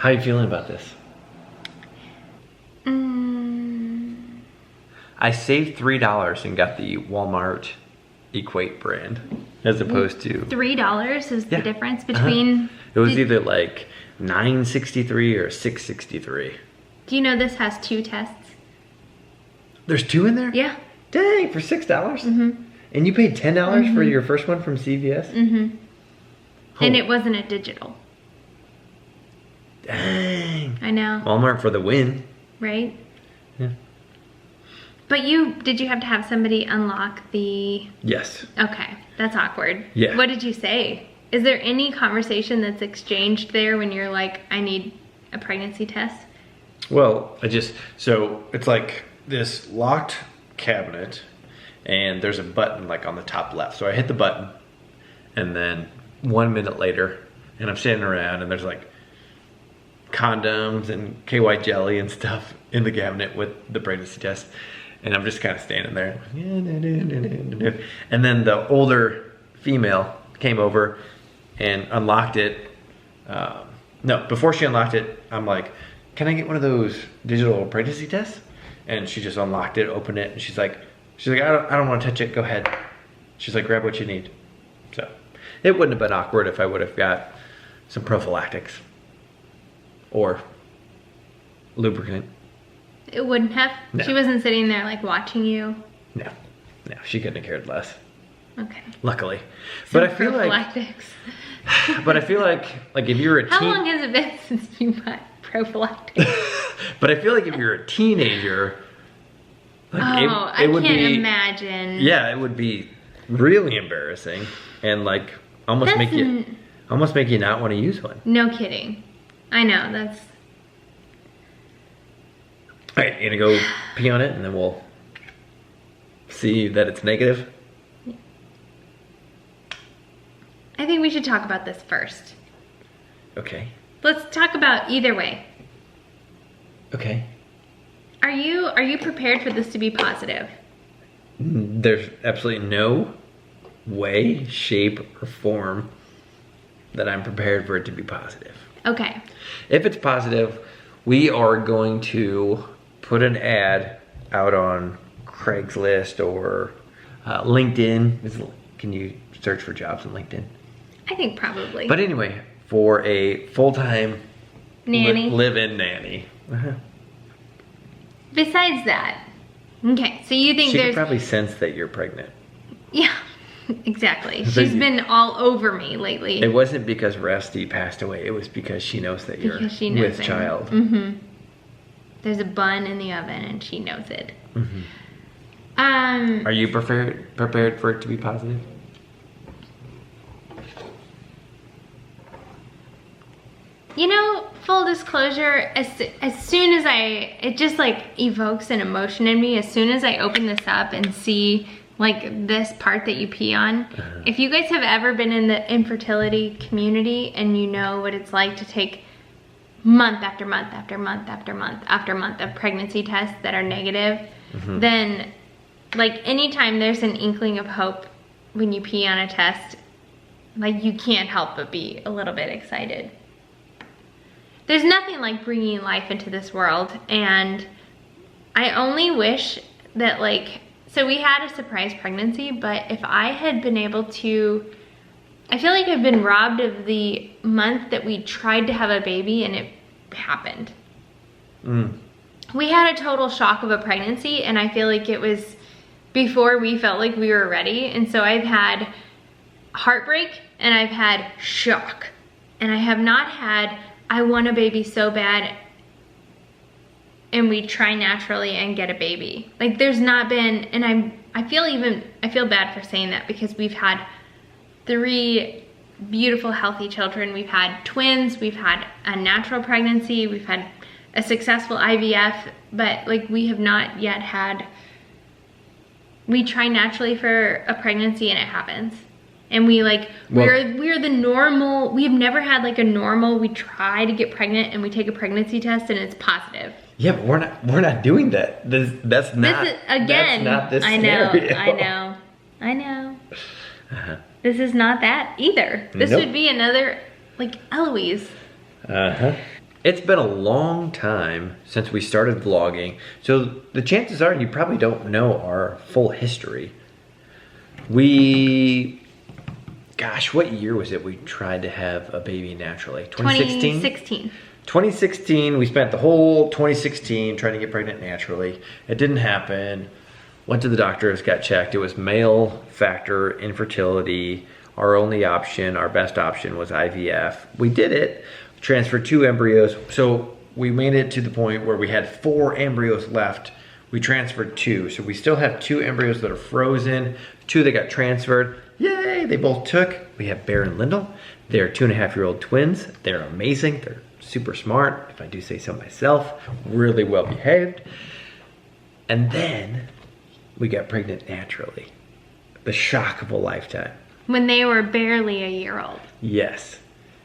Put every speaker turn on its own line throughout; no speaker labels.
How are you feeling about this? I saved $3 and got the Walmart Equate brand as opposed to
$3 is the difference between.
It was either like $9.63 or $6.63.
Do you know this has 2 tests?
There's 2 in there?
Yeah.
Dang, for $6? And you paid $10 for your first one from CVS?
And it wasn't a digital.
Dang.
I know.
Walmart for the win.
Right?
Yeah.
But did you have to have somebody unlock the...
Yes.
Okay, that's awkward.
Yeah.
What did you say? Is there any conversation that's exchanged there when you're like, I need a pregnancy test?
Well, so it's like this locked cabinet and there's a button like on the top left. So I hit the button and then 1 minute later and I'm standing around and there's like condoms and KY jelly and stuff in the cabinet with the pregnancy test. And I'm just kind of standing there. And then the older female came over and unlocked it. No, before she unlocked it, I'm like, can I get one of those digital pregnancy tests? And she just unlocked it, opened it, and she's like, I don't want to touch it, go ahead. She's like, grab what you need. So it wouldn't have been awkward if I would have got some prophylactics or lubricant.
It wouldn't have?
No.
She wasn't sitting there like watching you?
No, she couldn't have cared less.
Okay.
Luckily.
Some
but I feel
prophylactics.
But I feel like if you're a
How long has it been since you bought prophylactics?
But I feel like if you're a teenager, like
I can't imagine.
Yeah, it would be really embarrassing and like almost make you not want to use one.
No kidding. I know, that's...
All right, you gonna go pee on it and then we'll see that it's negative?
I think we should talk about this first.
Okay.
Let's talk about either way.
Okay.
Are you prepared for this to be positive?
There's absolutely no way, shape, or form that I'm prepared for it to be positive.
Okay. If
it's positive, we are going to put an ad out on Craigslist or LinkedIn. Can you search for jobs on LinkedIn?
I think probably.
But anyway, for a full-time
nanny,
live-in nanny.
Besides that, okay, so you think
she could probably sense that you're pregnant.
Yeah, exactly. She's been all over me lately.
It wasn't because Rusty passed away. It was because she knows that you're with child.
There's a bun in the oven and she knows it.
Are you prepared for it to be positive?
You know, full disclosure, as soon as it just like evokes an emotion in me. As soon as I open this up and see like this part that you pee on. If you guys have ever been in the infertility community and you know what it's like to take month after month after month after month after month of pregnancy tests that are negative, then like anytime there's an inkling of hope when you pee on a test, like you can't help but be a little bit excited. There's nothing like bringing life into this world, and I only wish that like, so we had a surprise pregnancy, but if I had been able to, I feel like I've been robbed of the month that we tried to have a baby and it happened. We had a total shock of a pregnancy, and I feel like it was before we felt like we were ready. And so I've had heartbreak and I've had shock, and I have not had, I want a baby so bad and we try naturally and get a baby. Like there's not been, and I feel bad for saying that because we've had 3 beautiful healthy children. We've had twins, we've had a natural pregnancy, we've had a successful IVF, but like we have not yet had, we try naturally for a pregnancy and it happens. And we like, we're the normal, we've never had like a normal, we try to get pregnant and we take a pregnancy test and it's positive.
Yeah, but we're not doing that. That's not this scenario.
I know. This is not that either. This would be another, like Eloise.
It's been a long time since we started vlogging, so the chances are you probably don't know our full history. Gosh, what year was it we tried to have a baby naturally? 2016?
2016.
2016, we spent the whole 2016 trying to get pregnant naturally. It didn't happen. Went to the doctors, got checked. It was male factor infertility. Our only option, our best option was IVF. We did it, transferred 2 embryos. So we made it to the point where we had 4 embryos left. We transferred 2. So we still have 2 embryos that are frozen, 2 that got transferred. Yay, they both took. We have Berend Lyndle. They're 2.5-year-old twins. They're amazing. They're super smart, if I do say so myself, really well behaved. And then we got pregnant naturally. The shock of a lifetime.
When they were barely a year old.
Yes.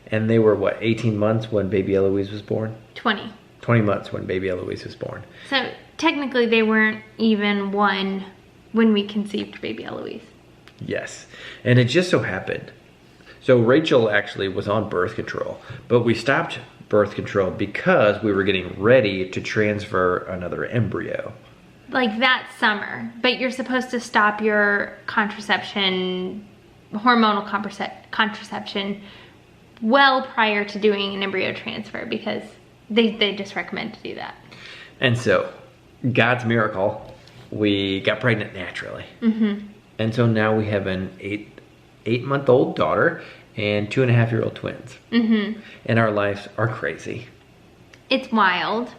And they were, what, 18 months when baby Eloise was born?
20.
20 months when baby Eloise was born.
So technically they weren't even 1 when we conceived baby Eloise.
Yes. And it just so happened. So Rachel actually was on birth control, but we stopped birth control because we were getting ready to transfer another embryo.
Like that summer, but you're supposed to stop your contraception, hormonal contraception well prior to doing an embryo transfer because they just recommend to do that.
And so, God's miracle, we got pregnant naturally. Mm-hmm. And so now we have an 8-month-old daughter and 2.5-year-old twins. Mm-hmm. And our lives are crazy.
It's wild.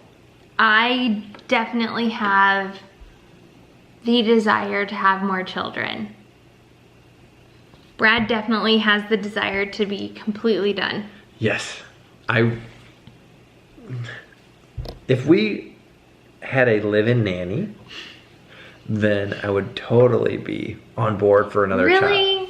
I definitely have the desire to have more children. Brad definitely has the desire to be completely done.
Yes. If we had a live-in nanny, then I would totally be on board for another child.
Really?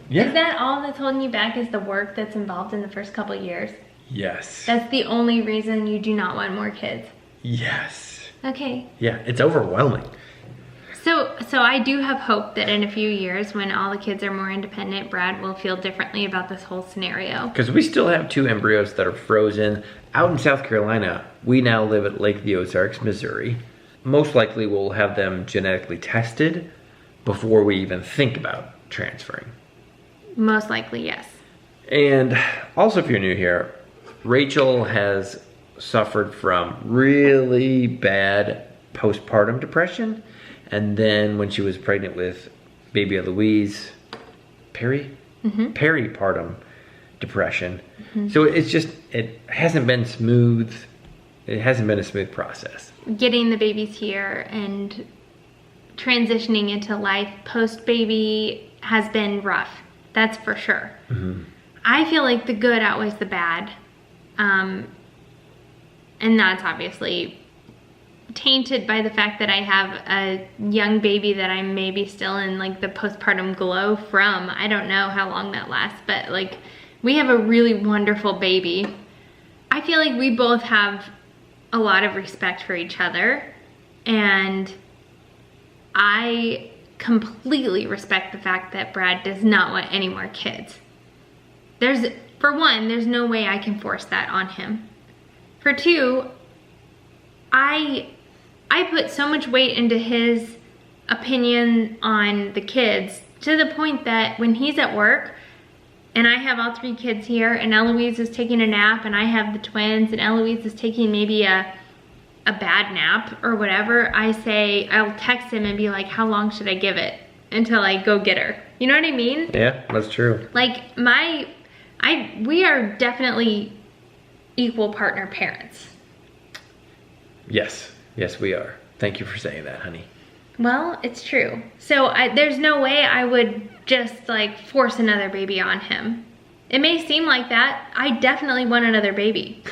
Yeah.
Is that all that's holding you back is the work that's involved in the first couple of years?
Yes.
That's the only reason you do not want more kids?
Yes.
Okay.
Yeah, it's overwhelming.
So I do have hope that in a few years when all the kids are more independent, Brad will feel differently about this whole scenario.
Because we still have 2 embryos that are frozen out in South Carolina. We now live at Lake the Ozarks, Missouri. Most likely we'll have them genetically tested before we even think about transferring.
Most likely, yes.
And also, if you're new here, Rachel has suffered from really bad postpartum depression. And then when she was pregnant with baby Eloise, peripartum depression. Mm-hmm. So it's just, it hasn't been smooth. It hasn't been a smooth process.
Getting the babies here and transitioning into life post-baby has been rough. That's for sure. Mm-hmm. I feel like the good outweighs the bad. And that's obviously tainted by the fact that I have a young baby that I'm maybe still in like the postpartum glow from. I don't know how long that lasts, but like we have a really wonderful baby. I feel like we both have a lot of respect for each other, and I completely respect the fact that Brad does not want any more kids. For one, there's no way I can force that on him. For two, I put so much weight into his opinion on the kids to the point that when he's at work and I have all 3 kids here and Eloise is taking a nap and I have the twins and Eloise is taking maybe a bad nap or whatever, I'll text him and be like, how long should I give it until I go get her? You know what I mean?
Yeah, that's true.
Like we are definitely equal partner parents.
Yes, we are. Thank you for saying that, honey.
Well, it's true. So there's no way I would just like force another baby on him. It may seem like that. I definitely want another baby.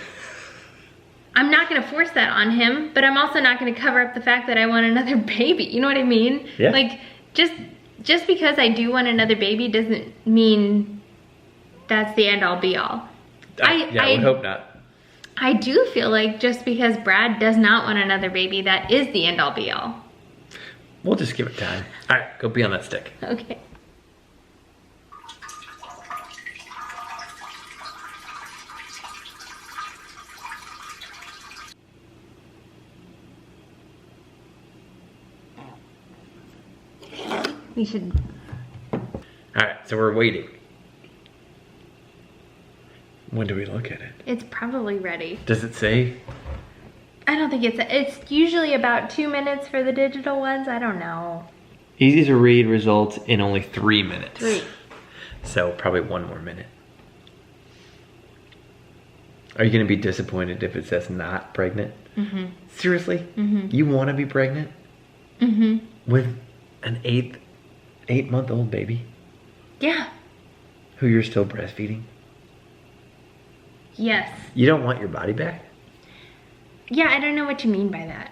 I'm not gonna force that on him, but I'm also not gonna cover up the fact that I want another baby. You know what I mean?
Yeah.
Like just because I do want another baby doesn't mean that's the end all be all.
I would hope not.
I do feel like just because Brad does not want another baby, that is the end all be all.
We'll just give it time. All right, go be on that stick.
Okay. We should.
All right, so we're waiting. When do we look at it?
It's probably ready.
Does it say?
I don't think it's usually about 2 minutes for the digital ones. I don't know.
Easy to read results in only 3 minutes.
3.
So probably 1 more minute. Are you gonna be disappointed if it says not pregnant?
Mm-hmm.
Seriously?
Mm-hmm.
You wanna be pregnant?
Mm-hmm.
With an 8-month-old baby?
Yeah.
Who you're still breastfeeding?
Yes.
You don't want your body back?
Yeah, I don't know what you mean by that.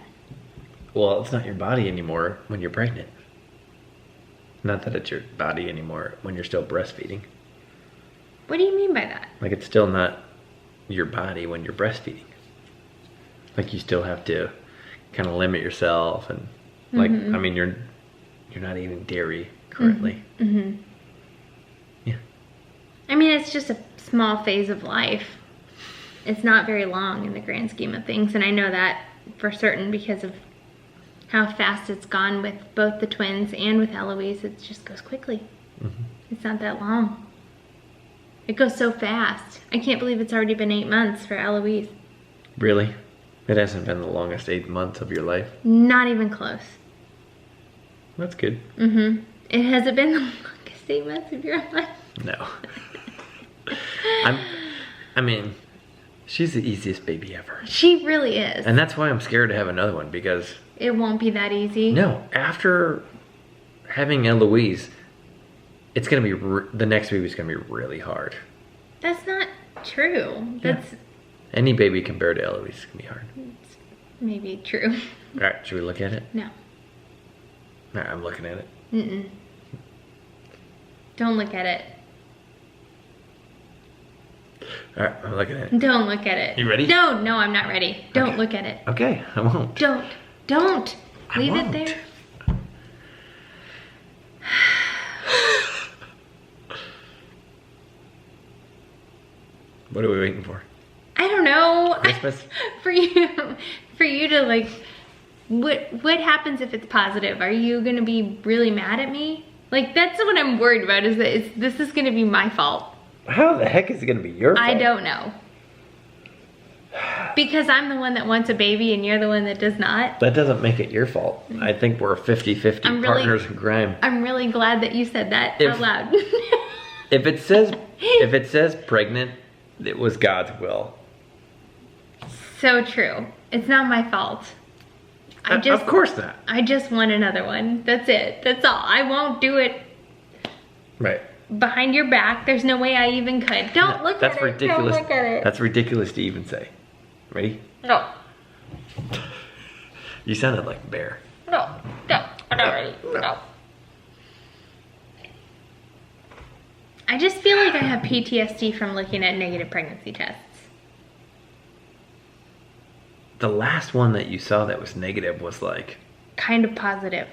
Well, it's not your body anymore when you're pregnant. Not that it's your body anymore when you're still breastfeeding.
What do you mean by that?
Like, it's still not your body when you're breastfeeding. Like, you still have to kind of limit yourself and, like, I mean, you're not eating dairy currently.
Mm-hmm.
Yeah.
I mean, it's just a small phase of life. It's not very long in the grand scheme of things, and I know that for certain because of how fast it's gone with both the twins and with Eloise. It just goes quickly.
Mm-hmm.
It's not that long. It goes so fast. I can't believe it's already been 8 months for Eloise.
Really? It hasn't been the longest 8 months of your life?
Not even close.
That's good.
Mm-hmm. It hasn't been the longest 8 months of your life.
No. I mean, she's the easiest baby ever.
She really is.
And that's why I'm scared to have another one, because...
It won't be that easy.
No, after having Eloise, it's going to be... the next baby's going to be really hard.
That's not true.
Yeah.
That's...
Any baby compared to Eloise can be hard.
It's maybe true.
All right, should we look at it?
No.
All right, I'm looking at it.
Mm-mm. Don't look at it.
All right, I'm looking at it.
Don't look at it.
You ready?
No, I'm not ready. Don't
Okay.
look at it.
Okay, I won't.
Don't.
I
Leave
won't.
it there.
What are we waiting for?
I don't know.
Christmas?
for you to like, what happens if it's positive? Are you gonna be really mad at me? Like, that's what I'm worried about, is that this is gonna be my fault.
How the heck is it going to be your fault?
I don't know. Because I'm the one that wants a baby and you're the one that does not.
That doesn't make it your fault. I think we're 50-50 partners in crime.
I'm really glad that you said that out loud.
If it says pregnant, it was God's will.
So true. It's not my fault.
Of course not.
I just want another one. That's it. That's all. I won't do it
Right.
behind your back. There's no way I even could. Don't look
That's
at
ridiculous.
it. Don't look at it.
That's ridiculous to even say. Ready?
No.
You sounded like a bear.
No. I'm not ready. No. I just feel like I have PTSD from looking at negative pregnancy tests.
The last one that you saw that was negative was like...
Kind of positive.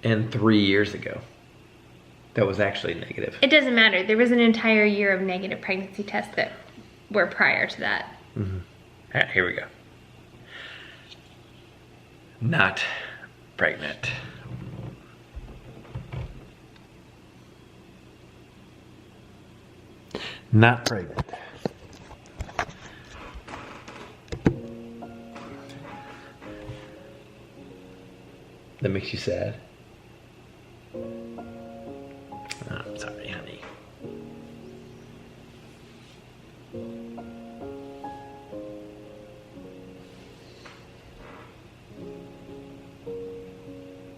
And 3 years ago. That was actually negative.
It doesn't matter. There was an entire year of negative pregnancy tests that were prior to that.
Mm-hmm. All right, here we go. Not pregnant. Not pregnant. That makes you sad? Oh, I'm sorry, honey.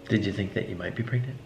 Did you think that you might be pregnant?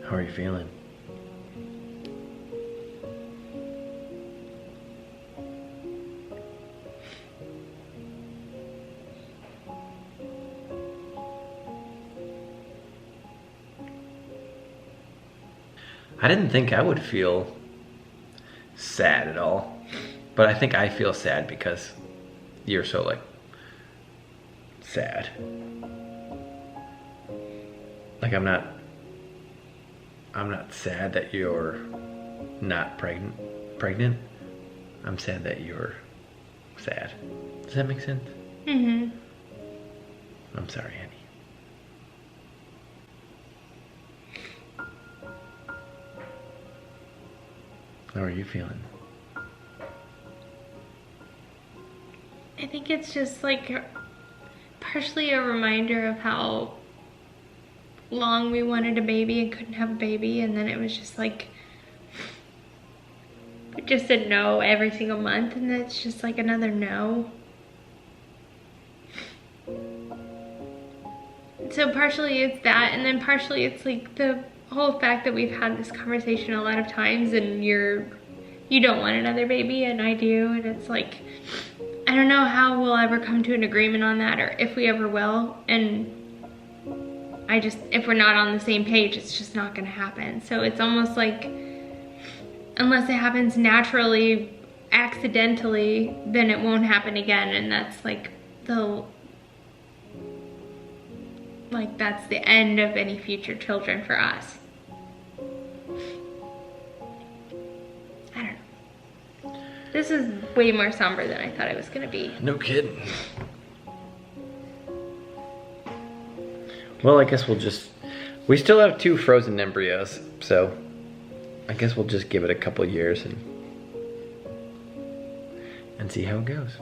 How are you feeling? I didn't think I would feel sad at all. But I think I feel sad because you're so like sad. Like I'm not sad that you're not pregnant. I'm sad that you're sad. Does that make sense?
Mm-hmm.
I'm sorry, Annie. How are you feeling?
I think it's just like partially a reminder of how long we wanted a baby and couldn't have a baby, and then it was just like we just said no every single month, and then it's just like another no. So partially it's that, and then partially it's like the whole fact that we've had this conversation a lot of times, and you don't want another baby and I do, and it's like I don't know how we'll ever come to an agreement on that, or if we ever will, and if we're not on the same page, it's just not gonna happen. So it's almost like, unless it happens naturally, accidentally, then it won't happen again, and that's like that's the end of any future children for us. I don't know. This is way more somber than I thought it was gonna be.
No kidding. Well, I guess we still have 2 frozen embryos, so I guess we'll just give it a couple years and see how it goes.